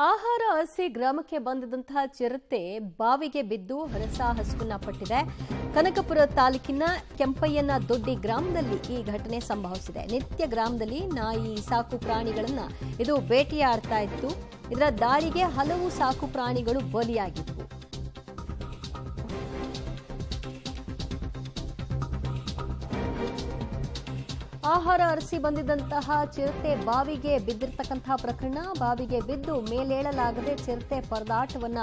ಆಹಾರ ಅರಸಿ ಗ್ರಾಮಕ್ಕೆ ಬಂದಿದ್ದಂತಹ ಚಿರತೆ ಬಾವಿಗೆ ಬಿದ್ದು ಹರಸಾಹಸವನ್ನ ಪಟ್ಟಿದೆ. ಕನಕಪುರ ತಾಲೂಕಿನ ಕೆಂಪಯ್ಯನ ದೊಡ್ಡಿ ಗ್ರಾಮದಲ್ಲಿ ಈ ಘಟನೆ ಸಂಭವಿಸಿದೆ. ನಿತ್ಯ ಗ್ರಾಮದಲ್ಲಿ ನಾಯಿ ಸಾಕು ಪ್ರಾಣಿಗಳನ್ನ ಇದು ಬೇಟೆಯಾಡ್ತಾ ಇತ್ತು. ಇದರ ದಾಳಿಗೆ ಹಲವು ಸಾಕು ಪ್ರಾಣಿಗಳು ಬಲಿಯಾಗಿದ್ವು. ಆಹಾರ ಅರಸಿ ಬಂದಿದ್ದಂತಹ ಚಿರತೆ ಬಾವಿಗೆ ಬಿದ್ದಿರತಕ್ಕಂತಹ ಪ್ರಕರಣ. ಬಾವಿಗೆ ಬಿದ್ದು ಮೇಲೇಳಲಾಗದೆ ಚಿರತೆ ಪರದಾಟವನ್ನ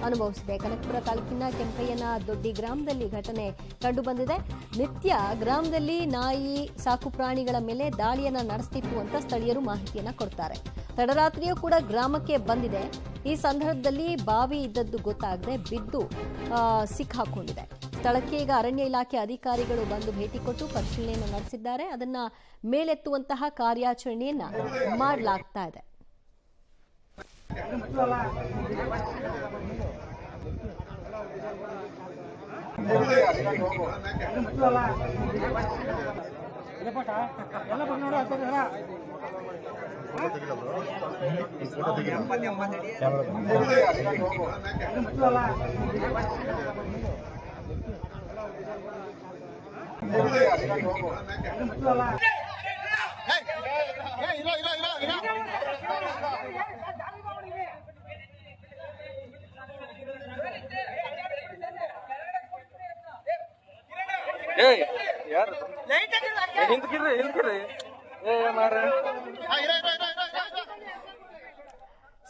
ಅನುಭವಿಸಿದೆ. ಕನಕಪುರ ತಾಲೂಕಿನ ಕೆಂಪಯ್ಯನ ದೊಡ್ಡಿ ಗ್ರಾಮದಲ್ಲಿ ಘಟನೆ ಕಂಡು ಬಂದಿದೆ. ನಿತ್ಯ ಗ್ರಾಮದಲ್ಲಿ ನಾಯಿ ಸಾಕು ಪ್ರಾಣಿಗಳ ಮೇಲೆ ದಾಳಿಯನ್ನ ನಡೆಸ್ತಿತ್ತು ಅಂತ ಸ್ಥಳೀಯರು ಮಾಹಿತಿಯನ್ನ ಕೊಡ್ತಾರೆ. ತಡರಾತ್ರಿಯೂ ಕೂಡ ಗ್ರಾಮಕ್ಕೆ ಬಂದಿದೆ. ಈ ಸಂದರ್ಭದಲ್ಲಿ ಬಾವಿ ಇದ್ದದ್ದು ಗೊತ್ತಾಗದೆ ಬಿದ್ದು ಸಿಕ್ಕಾಕೊಂಡಿದೆ. ಸ್ಥಳಕ್ಕೆ ಈಗ ಅರಣ್ಯ ಇಲಾಖೆ ಅಧಿಕಾರಿಗಳು ಬಂದು ಭೇಟಿ ಕೊಟ್ಟು ಪರಿಶೀಲನೆಯನ್ನು ನಡೆಸಿದ್ದಾರೆ. ಅದನ್ನ ಮೇಲೆತ್ತುವಂತಹ ಕಾರ್ಯಾಚರಣೆಯನ್ನ ಮಾಡಲಾಗ್ತಾ ಇದೆ.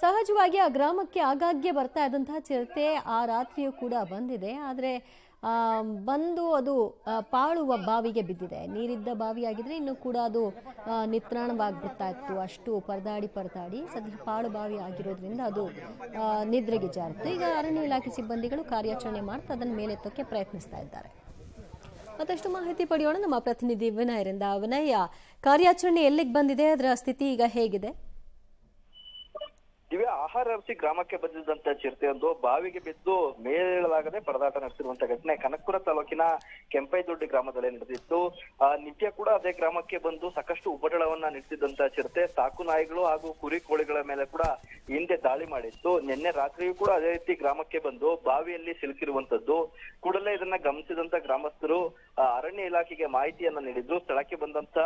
ಸಹಜವಾಗಿ ಆ ಗ್ರಾಮಕ್ಕೆ ಆಗಾಗ್ಗೆ ಬರ್ತಾ ಇದ್ದಂತಹ ಚಿರತೆ ಆ ರಾತ್ರಿಯೂ ಕೂಡ ಬಂದಿದೆ. ಆದರೆ ಬಂದು ಅದು ಪಾಳುವ ಬಾವಿಗೆ ಬಿದ್ದಿದೆ. ನೀರಿದ್ದ ಬಾವಿಯಾಗಿದ್ರೆ ಇನ್ನು ಕೂಡ ಅದು ನಿತ್ರಾಣವಾಗ್ಬಿಡ್ತಾ ಇತ್ತು. ಅಷ್ಟು ಪರದಾಡಿ ಸದ್ಯ ಪಾಳು ಬಾವಿ ಆಗಿರೋದ್ರಿಂದ ಅದು ನಿದ್ರೆಗೆ ಜಾರಿತ್ತು. ಈಗ ಅರಣ್ಯ ಇಲಾಖೆ ಸಿಬ್ಬಂದಿಗಳು ಕಾರ್ಯಾಚರಣೆ ಮಾಡ್ತಾ ಅದನ್ನು ಮೇಲೆತ್ತೋಕೆ ಪ್ರಯತ್ನಿಸ್ತಾ ಇದ್ದಾರೆ. ಮತ್ತಷ್ಟು ಮಾಹಿತಿ ಪಡೆಯೋಣ ನಮ್ಮ ಪ್ರತಿನಿಧಿ ವಿನಯರಿಂದ. ವಿನಯ, ಕಾರ್ಯಾಚರಣೆ ಎಲ್ಲಿಗೆ ಬಂದಿದೆ? ಅದರ ಸ್ಥಿತಿ ಈಗ ಹೇಗಿದೆ? ದಿವ್ಯಾ, ಆಹಾರ ಅರಸಿ ಗ್ರಾಮಕ್ಕೆ ಬಂದಿದ್ದಂತ ಚಿರತೆಯೊಂದು ಬಾವಿಗೆ ಬಿದ್ದು ಮೇಲೇಳಲಾಗದೆ ಪರದಾಟ ನಡೆಸಿರುವಂತಹ ಘಟನೆ ಕನಕಪುರ ತಾಲೂಕಿನ ಕೆಂಪೈದೊಡ್ಡಿ ಗ್ರಾಮದಲ್ಲಿ ನಡೆದಿತ್ತು. ನಿತ್ಯ ಕೂಡ ಅದೇ ಗ್ರಾಮಕ್ಕೆ ಬಂದು ಸಾಕಷ್ಟು ಉಪಟಳವನ್ನ ನಡೆಸಿದಂತ ಚಿರತೆ ಸಾಕು ನಾಯಿಗಳು ಹಾಗೂ ಕುರಿ ಕೋಳಿಗಳ ಮೇಲೆ ಕೂಡ ಹಿಂದೆ ದಾಳಿ ಮಾಡಿತ್ತು. ನಿನ್ನೆ ರಾತ್ರಿಯೂ ಕೂಡ ಅದೇ ರೀತಿ ಗ್ರಾಮಕ್ಕೆ ಬಂದು ಬಾವಿಯಲ್ಲಿ ಸಿಲುಕಿರುವಂತದ್ದು. ಕೂಡಲೇ ಇದನ್ನ ಗಮನಿಸಿದಂತ ಗ್ರಾಮಸ್ಥರು ಅರಣ್ಯ ಇಲಾಖೆಗೆ ಮಾಹಿತಿಯನ್ನ ನೀಡಿದ್ರು. ಸ್ಥಳಕ್ಕೆ ಬಂದಂತ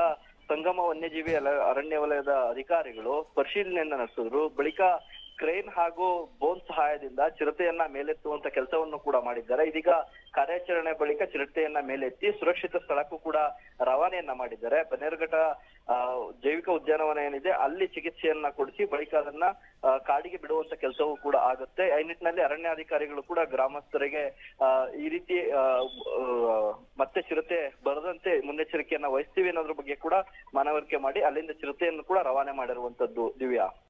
ಸಂಗಮ ವನ್ಯಜೀವಿ ಅರಣ್ಯ ವಲಯದ ಅಧಿಕಾರಿಗಳು ಪರಿಶೀಲನೆಯನ್ನ ನಡೆಸಿದ್ರು. ಬಳಿಕ ಕ್ರೇನ್ ಹಾಗೂ ಬೋನ್ ಸಹಾಯದಿಂದ ಚಿರತೆಯನ್ನ ಮೇಲೆತ್ತುವಂತ ಕೆಲಸವನ್ನು ಕೂಡ ಮಾಡಿದ್ದಾರೆ. ಇದೀಗ ಕಾರ್ಯಾಚರಣೆ ಬಳಿಕ ಚಿರತೆಯನ್ನ ಮೇಲೆತ್ತಿ ಸುರಕ್ಷಿತ ಸ್ಥಳಕ್ಕೂ ಕೂಡ ರವಾನೆಯನ್ನ ಮಾಡಿದ್ದಾರೆ. ಬನ್ನೇರುಘಟ್ಟ ಜೈವಿಕ ಉದ್ಯಾನವನ ಏನಿದೆ ಅಲ್ಲಿ ಚಿಕಿತ್ಸೆಯನ್ನ ಕೊಡಿಸಿ ಬಳಿಕ ಅದನ್ನ ಕಾಡಿಗೆ ಬಿಡುವಂತ ಕೆಲಸವೂ ಕೂಡ ಆಗುತ್ತೆ. ಈ ನಿಟ್ಟಿನಲ್ಲಿ ಅರಣ್ಯಾಧಿಕಾರಿಗಳು ಕೂಡ ಗ್ರಾಮಸ್ಥರಿಗೆ ಈ ರೀತಿ ಮತ್ತೆ ಚಿರತೆ ಬರದಂತೆ ಮುನ್ನೆಚ್ಚರಿಕೆಯನ್ನ ವಹಿಸ್ತೀವಿ ಅನ್ನೋದ್ರ ಬಗ್ಗೆ ಕೂಡ ಮನವರಿಕೆ ಮಾಡಿ ಅಲ್ಲಿಂದ ಚಿರತೆಯನ್ನು ಕೂಡ ರವಾನೆ ಮಾಡಿರುವಂತದ್ದು. ದಿವ್ಯಾ.